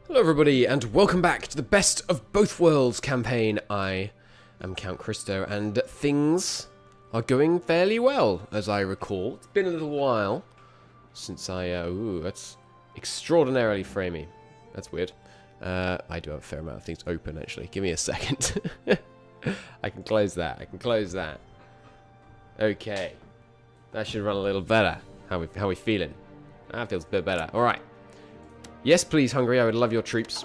Hello everybody, and welcome back to the Best of Both Worlds campaign. I am Count Christo, and things are going fairly well, as I recall. It's been a little while since I... ooh, that's extraordinarily framey. That's weird. I do have a fair amount of things open, actually. Give me a second. I can close that. I can close that. Okay. That should run a little better. How we feeling? That feels a bit better. Alright. Yes, please, Hungary. I would love your troops.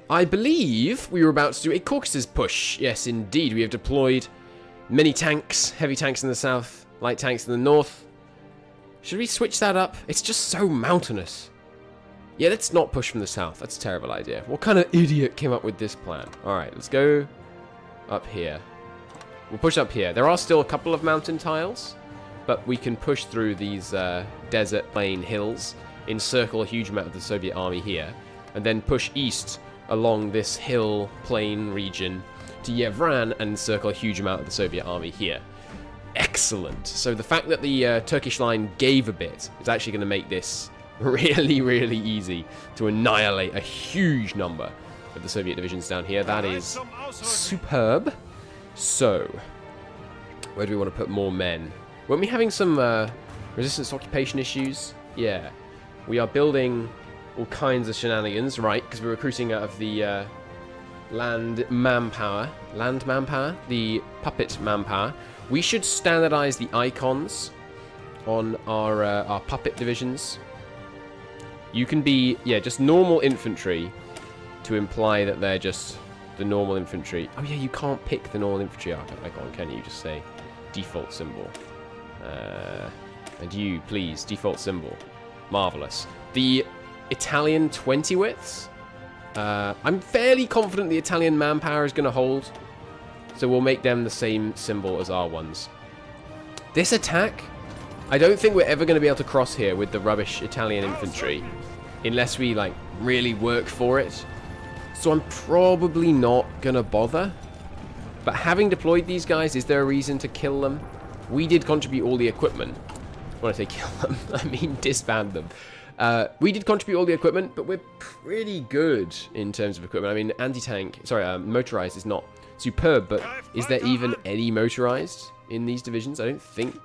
I believe we were about to do a Caucasus push. Yes, indeed. We have deployed many tanks. Heavy tanks in the south. Light tanks in the north. Should we switch that up? It's just so mountainous. Yeah, let's not push from the south. That's a terrible idea. What kind of idiot came up with this plan? Alright, let's go up here. We'll push up here. There are still a couple of mountain tiles, but we can push through these desert plain hills, encircle a huge amount of the Soviet army here, and then push east along this hill plain region to Yevran and encircle a huge amount of the Soviet army here. Excellent. So the fact that the Turkish line gave a bit is actually going to make this really, really easy to annihilate a huge number of the Soviet divisions down here. That is superb. So, where do we want to put more men? Weren't we having some resistance occupation issues? Yeah. We are building all kinds of shenanigans, right? Because we're recruiting out of the land manpower, the puppet manpower. We should standardize the icons on our puppet divisions. You can be, yeah, just normal infantry to imply that they're just the normal infantry. Oh yeah, you can't pick the normal infantry icon, can you? Just say default symbol. And you, please, default symbol. Marvelous. The Italian 20 widths. I'm fairly confident the Italian manpower is going to hold. So we'll make them the same symbol as our ones. This attack, I don't think we're ever going to be able to cross here with the rubbish Italian infantry. Unless we, like, really work for it. So I'm probably not going to bother. But having deployed these guys, is there a reason to kill them? We did contribute all the equipment. When I say kill them, I mean disband them. We did contribute all the equipment, but we're pretty good in terms of equipment. I mean, anti-tank, sorry, motorized is not superb, but is there even any motorized in these divisions? I don't think.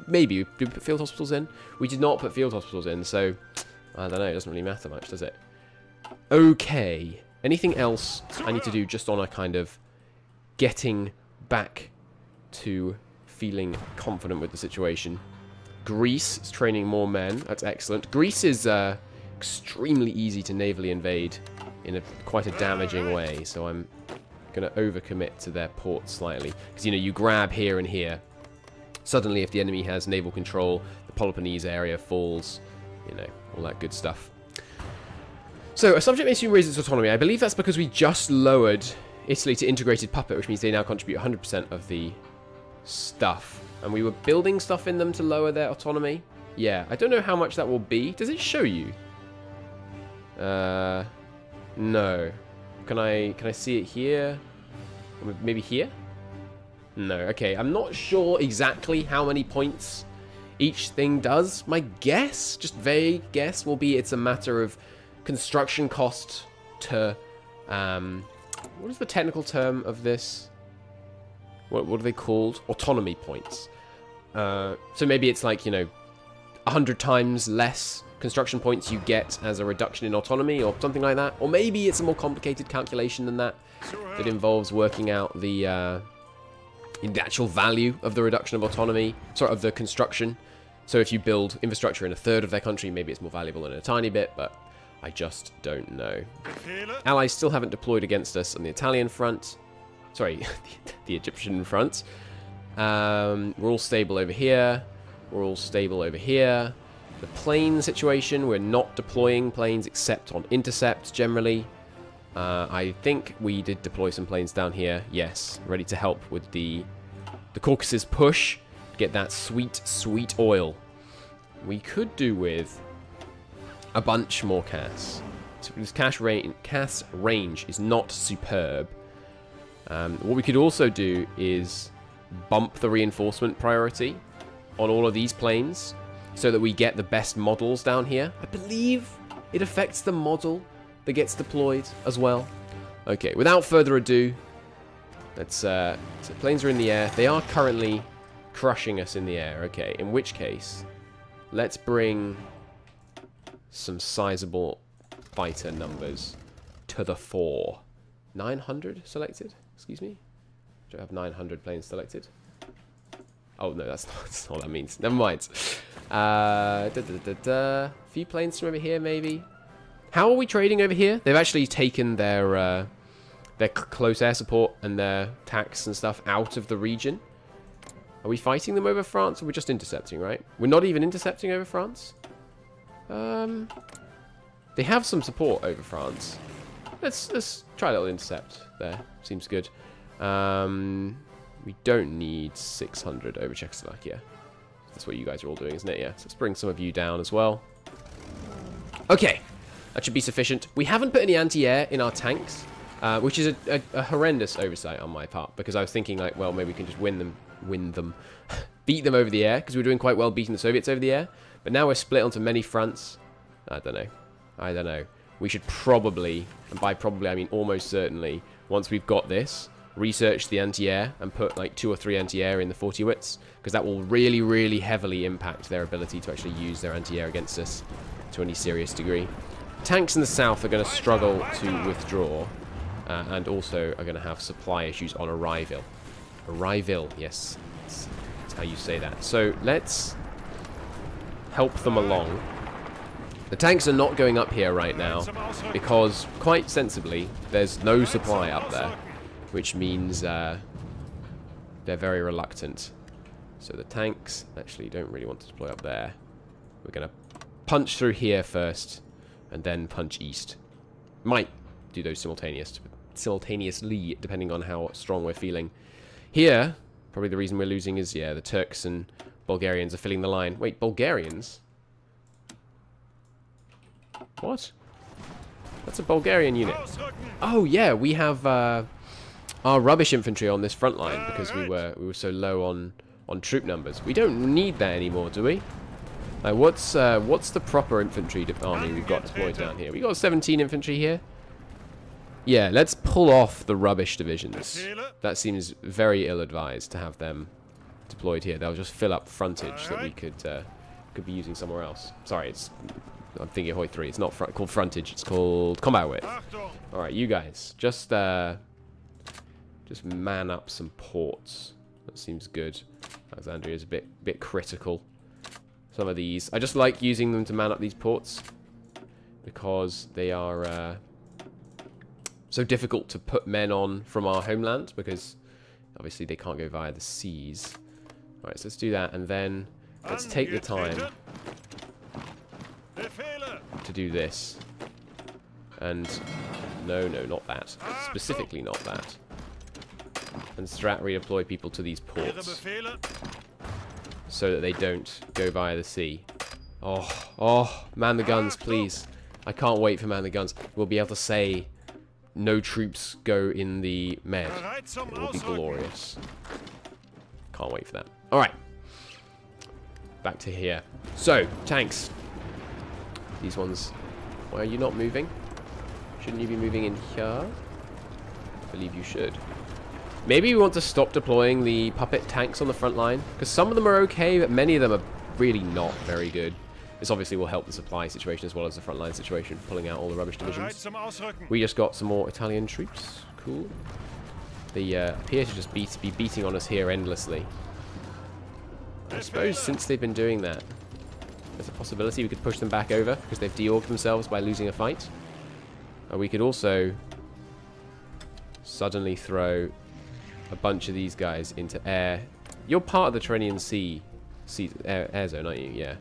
Maybe. Did we put field hospitals in? We did not put field hospitals in, so I don't know. It doesn't really matter much, does it? Okay. Anything else I need to do just on a kind of getting back to feeling confident with the situation? Greece is training more men. That's excellent. Greece is extremely easy to navally invade in quite a damaging way. So I'm going to overcommit to their port slightly. Because, you know, you grab here and here. Suddenly, if the enemy has naval control, the Peloponnese area falls. You know, all that good stuff. So, a subject may soon raise its autonomy. I believe that's because we just lowered Italy to integrated puppet, which means they now contribute 100% of the stuff. And we were building stuff in them to lower their autonomy. Yeah, I don't know how much that will be. Does it show you? No. Can I see it here? Maybe here? No. Okay, I'm not sure exactly how many points each thing does. My guess, just vague guess, will be it's a matter of construction cost to... what is the technical term of this? What are they called? Autonomy points. So maybe it's like, you know, 100 times less construction points you get as a reduction in autonomy or something like that. Or maybe it's a more complicated calculation than that that involves working out the actual value of the reduction of autonomy, sorry, of the construction. So if you build infrastructure in a third of their country, maybe it's more valuable in a tiny bit, but I just don't know. Allies still haven't deployed against us on the Italian front. Sorry, the Egyptian front. We're all stable over here. We're all stable over here. The plane situation, we're not deploying planes except on intercepts generally. I think we did deploy some planes down here. Yes, ready to help with the Caucasus push. Get that sweet, sweet oil. We could do with a bunch more CAS. So this CAS range is not superb. What we could also do is bump the reinforcement priority on all of these planes so that we get the best models down here. I believe it affects the model that gets deployed as well. Okay, without further ado, let's... so planes are in the air. They are currently crushing us in the air. Okay, in which case, let's bring some sizable fighter numbers to the fore. 900 selected? Excuse me? Do I have 900 planes selected? Oh, no, that's not what that means. Never mind. Few planes from over here, maybe. How are we trading over here? They've actually taken their close air support and their tax and stuff out of the region. Are we fighting them over France, or we're just intercepting, right? We're not even intercepting over France? They have some support over France. Let's try a little intercept there. Seems good. We don't need 600 over Czechoslovakia. That's what you guys are all doing, isn't it? Yeah. So let's bring some of you down as well. Okay. That should be sufficient. We haven't put any anti-air in our tanks, which is a horrendous oversight on my part, because I was thinking, like, well, maybe we can just beat them over the air, because we were doing quite well beating the Soviets over the air. But now we're split onto many fronts. I don't know. We should probably, and by probably I mean almost certainly, once we've got this, research the anti-air and put like 2 or 3 anti-air in the 40-wits, because that will really, really heavily impact their ability to actually use their anti-air against us to any serious degree. Tanks in the south are going to struggle to withdraw, and also are going to have supply issues on arrival. Arrival, yes, that's how you say that. So let's help them along. The tanks are not going up here right now because, quite sensibly, there's no supply up there, which means they're very reluctant. So the tanks actually don't really want to deploy up there. We're going to punch through here first, and then punch east. Might do those simultaneously, depending on how strong we're feeling. Here, probably the reason we're losing is, yeah, the Turks and Bulgarians are filling the line. Wait, Bulgarians? What? That's a Bulgarian unit. Oh yeah, we have our rubbish infantry on this front line because we were so low on troop numbers. We don't need that anymore, do we? Like, what's the proper infantry army we've got deployed down here? We got 17 infantry here. Yeah, let's pull off the rubbish divisions. That seems very ill-advised to have them deployed here. They'll just fill up frontage that we could be using somewhere else. Sorry, I'm thinking HOI4. It's not called frontage. It's called combat width. All right, you guys, just man up some ports. That seems good. Alexandria is a bit critical. Some of these, I just like using them to man up these ports because they are so difficult to put men on from our homeland, because obviously they can't go via the seas. All right, so let's do that, and then let's take the time to do this. And no, not that. Specifically not that. And strat redeploy people to these ports so that they don't go via the sea. Oh, man the guns, please. I can't wait for man the guns. We'll be able to say no troops go in the med. It will be glorious. Can't wait for that. Alright. Back to here. So, tanks. These ones. Why are you not moving? Shouldn't you be moving in here? I believe you should. Maybe we want to stop deploying the puppet tanks on the front line, because some of them are okay, but many of them are really not very good. This obviously will help the supply situation as well as the frontline situation, pulling out all the rubbish divisions. We just got some more Italian troops. Cool. They appear to just be beating on us here endlessly. I suppose since they've been doing that, there's a possibility we could push them back over because they've deorged themselves by losing a fight. Or we could also suddenly throw a bunch of these guys into air. You're part of the Tyrrhenian Sea air zone, aren't you? Yeah.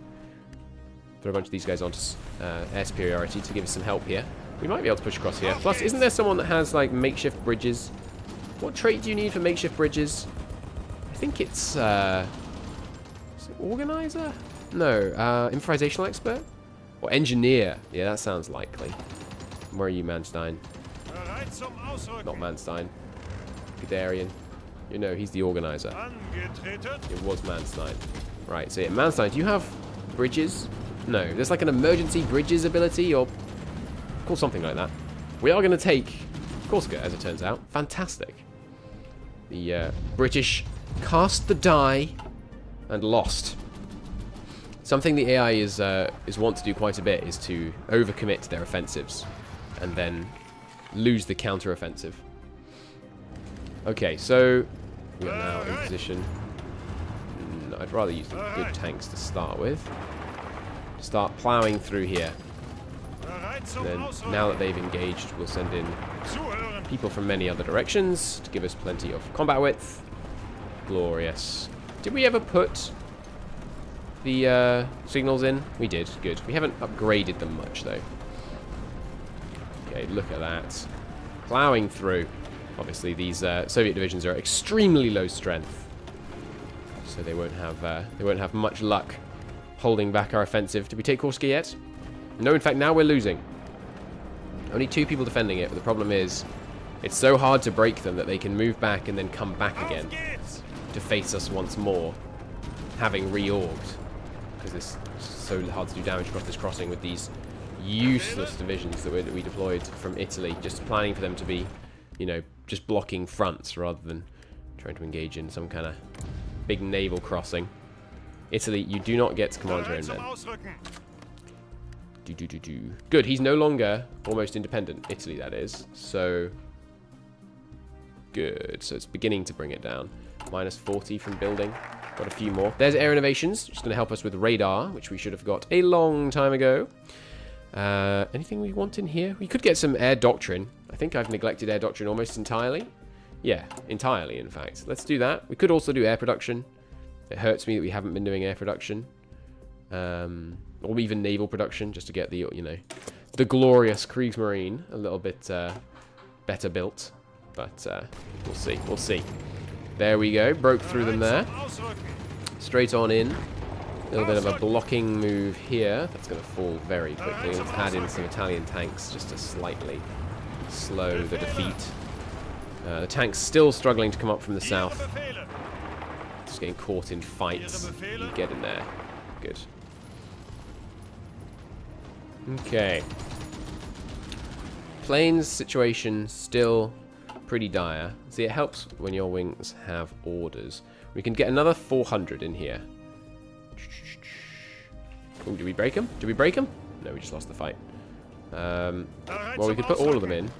Throw a bunch of these guys onto air superiority to give us some help here. We might be able to push across here. Plus, isn't there someone that has, like, makeshift bridges? What trait do you need for makeshift bridges? I think it's, is it organizer? No, improvisational expert? Or engineer. Yeah, that sounds likely. Where are you, Manstein? Not Manstein. Guderian. You know, he's the organizer. It was Manstein. Right, so yeah, Manstein, do you have bridges? No, there's like an emergency bridges ability, or call something like that. We are going to take Corsica, as it turns out. Fantastic. The British cast the die and lost. Something the AI is wont to do quite a bit is to overcommit their offensives and then lose the counter-offensive. Okay, so we are now in position. I'd rather use the good tanks to start with. Start ploughing through here. And then, now that they've engaged, we'll send in people from many other directions to give us plenty of combat width. Glorious. Did we ever put the signals in? We did. Good. We haven't upgraded them much, though. Okay, look at that. Ploughing through. Obviously, these Soviet divisions are extremely low strength, so they won't have much luck holding back our offensive. Did we take Corsica yet? No, in fact, now we're losing. Only 2 people defending it, but the problem is it's so hard to break them that they can move back and then come back again to face us once more, having reorged. Because it's so hard to do damage across this crossing with these useless divisions that we deployed from Italy, just planning for them to be, you know, just blocking fronts rather than trying to engage in some kind of big naval crossing. Italy, you do not get to command your own men. Good, he's no longer almost independent. Italy, that is. So, good. So it's beginning to bring it down. Minus 40 from building. Got a few more. There's air innovations. Just going to help us with radar, which we should have got a long time ago. Anything we want in here? We could get some air doctrine. I think I've neglected air doctrine almost entirely. Yeah, entirely, in fact. Let's do that. We could also do air production. It hurts me that we haven't been doing air production. Or even naval production, just to get the, you know, the glorious Kriegsmarine a little bit better built. But we'll see. We'll see. There we go. Broke through them there. Straight on in. A little bit of a blocking move here. That's going to fall very quickly. Let's add in some Italian tanks just to slightly slow the defeat. The tank's still struggling to come up from the south. Just getting caught in fights. You get in there. Good. Okay. Plains situation still pretty dire. See, it helps when your wings have orders. We can get another 400 in here. Oh, did we break them? Did we break them? No, we just lost the fight. Well, we could put all of them in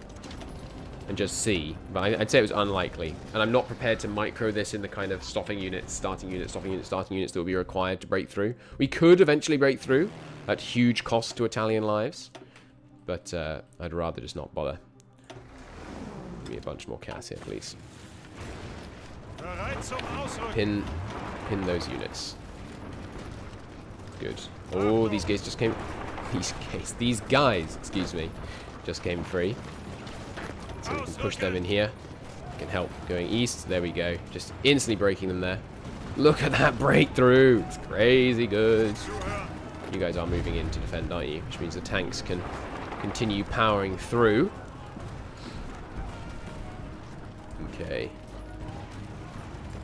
and just see, but I'd say it was unlikely. And I'm not prepared to micro this in the kind of stopping units, starting units, stopping units, starting units that will be required to break through. We could eventually break through at huge cost to Italian lives, but I'd rather just not bother. Give me a bunch more CAS here, please. Pin those units. Good. Oh, these guys just came. These guys, excuse me, just came free. So we can push them in here. We can help going east. There we go. Just instantly breaking them there. Look at that breakthrough. It's crazy good. You guys are moving in to defend, aren't you? Which means the tanks can continue powering through. Okay.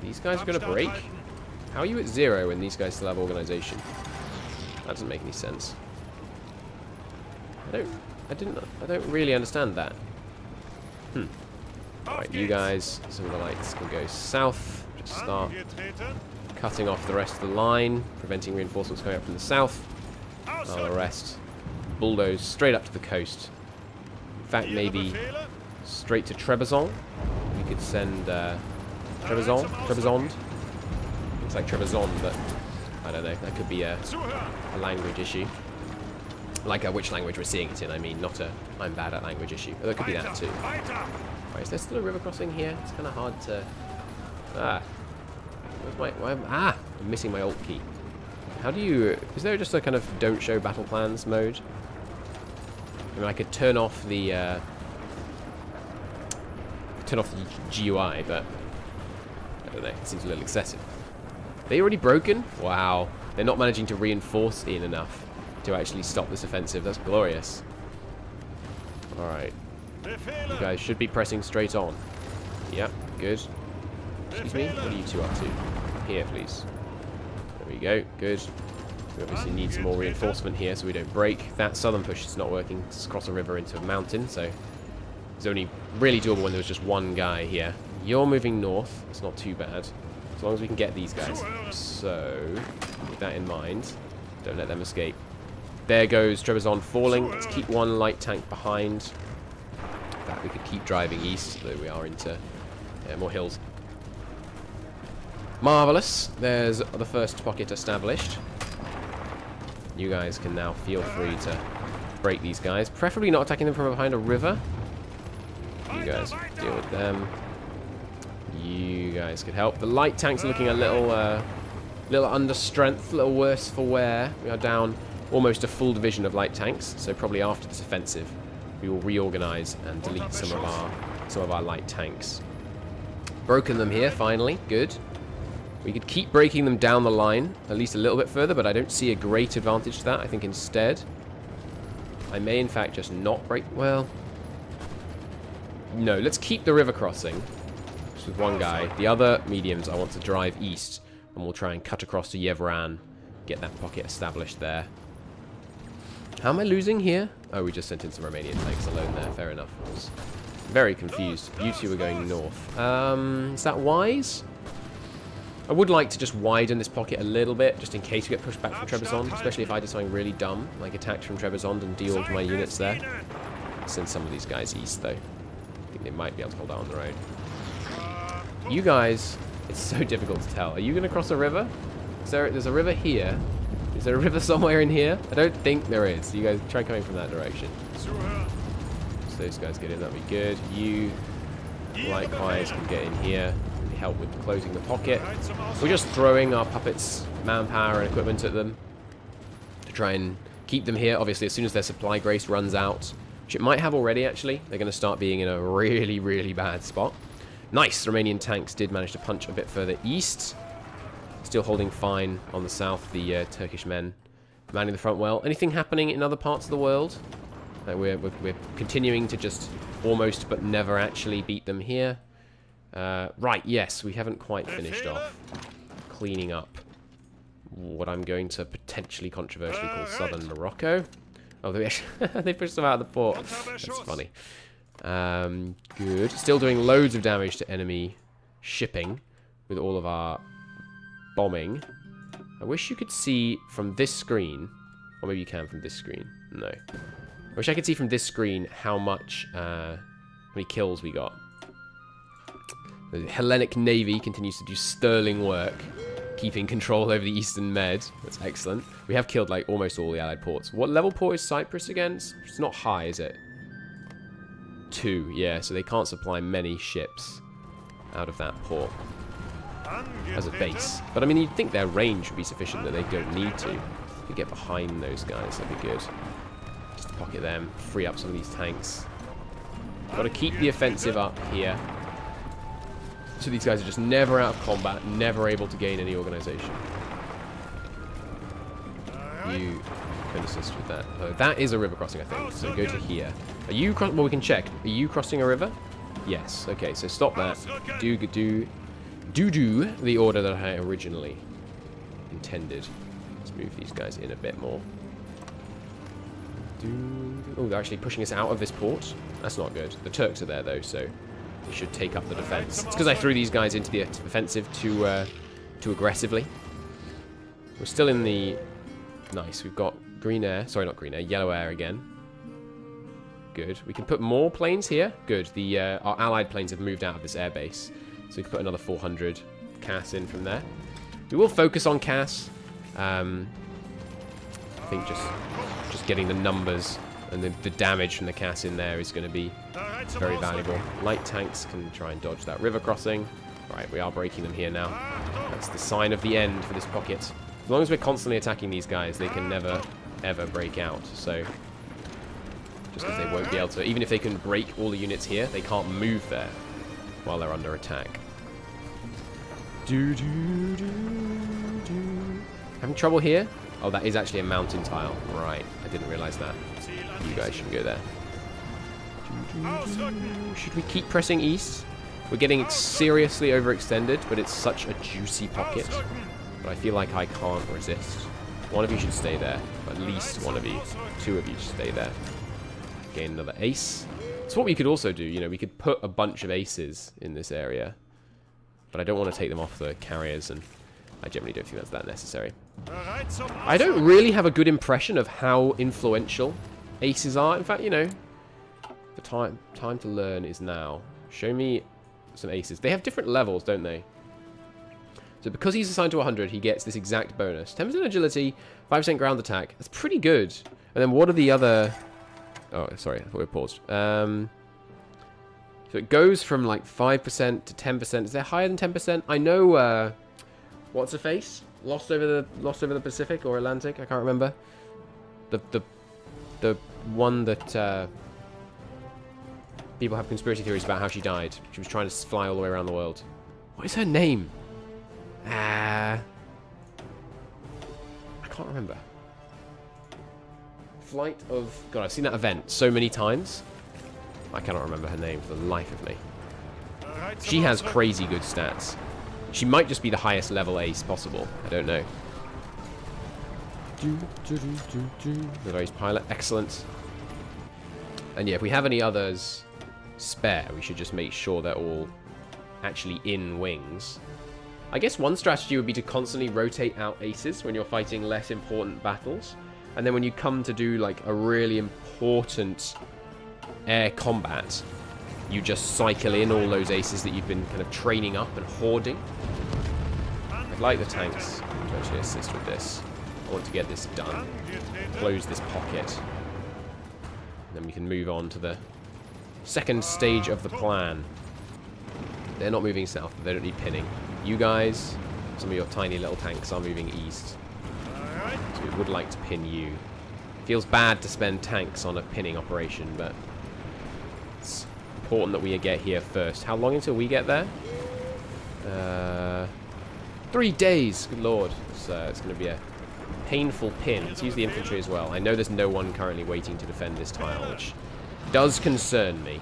These guys are going to break? How are you at 0 when these guys still have organization? That doesn't make any sense. I don't really understand that. Alright, you guys, some of the lights can go south. Just start cutting off the rest of the line, preventing reinforcements coming up from the south. While the rest bulldoze straight up to the coast. In fact, maybe straight to Trebizond. We could send Trebizond. Looks like Trebizond, but I don't know. That could be a language issue. Like which language we're seeing it in, I mean, not a I'm bad at language issue. But there could be that too. Right, is there still a river crossing here? It's kind of hard to... I'm missing my alt key. How do you... Is there just a kind of don't show battle plans mode? I mean, I could turn off the... GUI, but... I don't know, it seems a little excessive. They already broken? Wow. They're not managing to reinforce in enough to actually stop this offensive. That's glorious. Alright. You guys should be pressing straight on. Yep, good. Excuse me? What are you two up to? Here, please. There we go. Good. We obviously need some more reinforcement here so we don't break. That southern push is not working. It's across a river into a mountain, so It's only really doable when there was just one guy here. You're moving north. It's not too bad. As long as we can get these guys. So, keep that in mind. Don't let them escape. There goes Trebizond falling. Let's keep one light tank behind. In fact, we could keep driving east, though we are into more hills. Marvellous. There's the first pocket established. You guys can now feel free to break these guys. Preferably not attacking them from behind a river. You guys deal with them. You guys could help. The light tanks are looking a little under strength, a little worse for wear. We are down almost a full division of light tanks, so probably after this offensive, we will reorganize and delete some of our light tanks. Broken them here, finally. Good. We could keep breaking them down the line, at least a little bit further, but I don't see a great advantage to that. I think instead, I may in fact just not break... Well, no, let's keep the river crossing. Just with one guy. The other mediums I want to drive east, and we'll try and cut across to Yevran, get that pocket established there. How am I losing here? Oh, we just sent in some Romanian tanks alone there. Fair enough. I was very confused. You two are going north. Is that wise? I would like to just widen this pocket a little bit, just in case we get pushed back from Trebizond, especially if I do something really dumb, like attack from Trebizond and deal with my units there. Send some of these guys east, though. I think they might be able to hold out on their own. You guys, it's so difficult to tell. Are you going to cross a river? There's a river here. Is there a river somewhere in here? I don't think there is. You guys try coming from that direction. So those guys get in, that'd be good. You, likewise, can get in here. Really help with closing the pocket. We're just throwing our puppets, manpower, and equipment at them to try and keep them here. Obviously, as soon as their supply grace runs out, which it might have already, actually, they're going to start being in a really, really bad spot. Nice. Romanian tanks did manage to punch a bit further east. Still holding fine on the south, the Turkish men manning the front well. Anything happening in other parts of the world? We're continuing to just almost but never actually beat them here. Right, yes, we haven't quite finished off cleaning up what I'm going to potentially controversially call southern Morocco. Oh, they pushed them out of the port. That's funny. Good. Still doing loads of damage to enemy shipping with all of our bombing. I wish you could see from this screen, or maybe you can from this screen. No. I wish I could see from this screen how much, how many kills we got. The Hellenic Navy continues to do sterling work, keeping control over the Eastern Med. That's excellent. We have killed like almost all the Allied ports. What level port is Cyprus again? It's not high, is it? 2, yeah, so they can't supply many ships out of that port as a base. But I mean, you'd think their range would be sufficient that they don't need to. If we get behind those guys, that'd be good. Just to pocket them, free up some of these tanks. Got to keep the offensive up here. So these guys are just never out of combat, never able to gain any organization. You can assist with that. Oh, that is a river crossing, I think. So go to here. Are you well, we can check. Are you crossing a river? Yes. Okay, so stop that. Do the order that I originally intended. Let's move these guys in a bit more. Oh, they're actually pushing us out of this port. That's not good. The Turks are there, though, so they should take up the defense. It's because I threw these guys into the offensive too aggressively. We're still in the... Nice. We've got green air. Sorry, not green air. Yellow air again. Good. We can put more planes here. Good. Our allied planes have moved out of this airbase. So we can put another 400 CAS in from there. We will focus on CAS. I think just getting the numbers and the damage from the CAS in there is going to be very valuable. Light tanks can try and dodge that river crossing. Right, we are breaking them here now. That's the sign of the end for this pocket. As long as we're constantly attacking these guys, they can never, ever break out. So, just because they won't be able to, even if they can break all the units here, they can't move there while they're under attack. Having trouble here? Oh, that is actually a mountain tile. Right, I didn't realize that. You guys should go there. Should we keep pressing east? We're getting seriously overextended, but it's such a juicy pocket. But I feel like I can't resist. One of you should stay there. At least one of you. 2 of you should stay there. Gain another ace. So what we could also do, you know, we could put a bunch of aces in this area. But I don't want to take them off the carriers, and I generally don't think that's that necessary. I don't really have a good impression of how influential aces are. In fact, you know, the time to learn is now. Show me some aces. They have different levels, don't they? So because he's assigned to 100, he gets this exact bonus. 10% agility, 5% ground attack. That's pretty good. And then what are the other... Oh, sorry, I thought we paused. So it goes from like 5% to 10%. Is there higher than 10%? I know, what's her face? Lost over the Pacific or Atlantic? I can't remember. The one that people have conspiracy theories about how she died. She was trying to fly all the way around the world. What is her name? I can't remember. Flight of... God, I've seen that event so many times. I cannot remember her name for the life of me. She has crazy good stats. She might just be the highest level ace possible. I don't know. The race pilot. Excellent. And yeah, if we have any others spare, we should just make sure they're all actually in wings. I guess one strategy would be to constantly rotate out aces when you're fighting less important battles. And then when you come to do like a really important air combat, you just cycle in all those aces that you've been kind of training up and hoarding. I'd like the tanks to actually assist with this. I want to get this done. Close this pocket. And then we can move on to the second stage of the plan. They're not moving south. They don't need pinning. You guys, some of your tiny little tanks are moving east. So we would like to pin you. Feels bad to spend tanks on a pinning operation, but it's important that we get here first. How long until we get there? 3 days. Good lord. So it's going to be a painful pin. Let's use the infantry as well. I know there's no one currently waiting to defend this tile, which does concern me.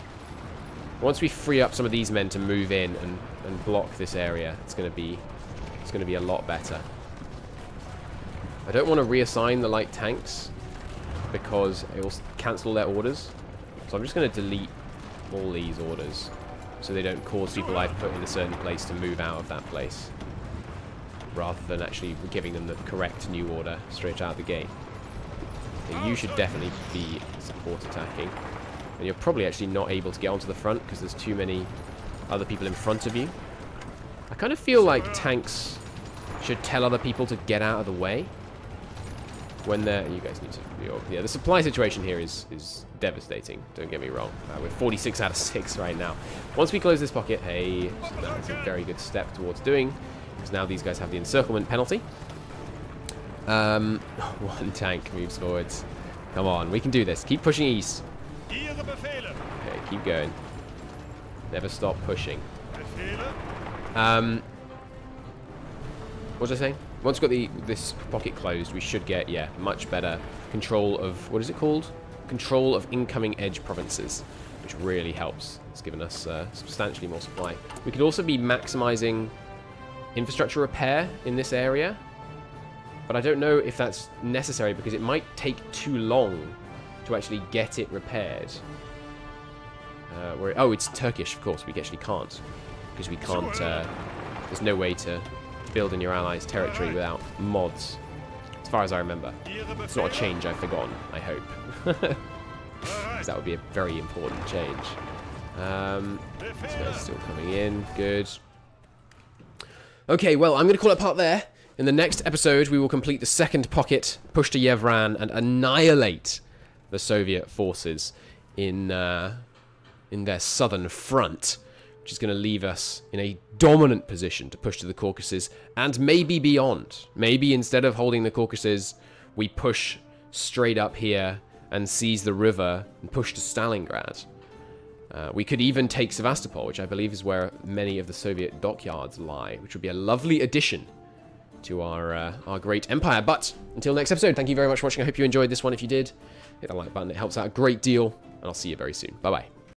Once we free up some of these men to move in and block this area, it's going to be a lot better. I don't want to reassign the light tanks because it will cancel their orders. So I'm just going to delete all these orders so they don't cause people I've put in a certain place to move out of that place, rather than actually giving them the correct new order straight out of the gate. So you should definitely be support attacking. And you're probably actually not able to get onto the front because there's too many other people in front of you. I kind of feel like tanks should tell other people to get out of the way when they're... You guys need to... Yeah, the supply situation here is devastating. Don't get me wrong. We're 46 out of 6 right now. Once we close this pocket, hey, that's a very good step towards doing, because now these guys have the encirclement penalty. One tank moves forwards. Come on, we can do this. Keep pushing east. Okay, keep going. Never stop pushing. What was I saying? Once we've got this pocket closed, we should get, yeah, much better control of, what is it called? Control of incoming edge provinces, which really helps. It's given us substantially more supply. We could also be maximizing infrastructure repair in this area, but I don't know if that's necessary because it might take too long to actually get it repaired. Oh, it's Turkish, of course. We actually can't, because we can't... there's no way to build in your allies' territory without mods, as far as I remember. It's not a change I've forgotten, I hope. Because that would be a very important change. This guy's still coming in. Good. Okay, well, I'm going to call it a part there. In the next episode, we will complete the second pocket, push to Yevran, and annihilate the Soviet forces in their southern front, which is going to leave us in a dominant position to push to the Caucasus and maybe beyond. Maybe instead of holding the Caucasus, we push straight up here and seize the river and push to Stalingrad. We could even take Sevastopol, which I believe is where many of the Soviet dockyards lie, which would be a lovely addition to our great empire. But until next episode, thank you very much for watching. I hope you enjoyed this one. If you did, hit the like button. It helps out a great deal, and I'll see you very soon. Bye-bye.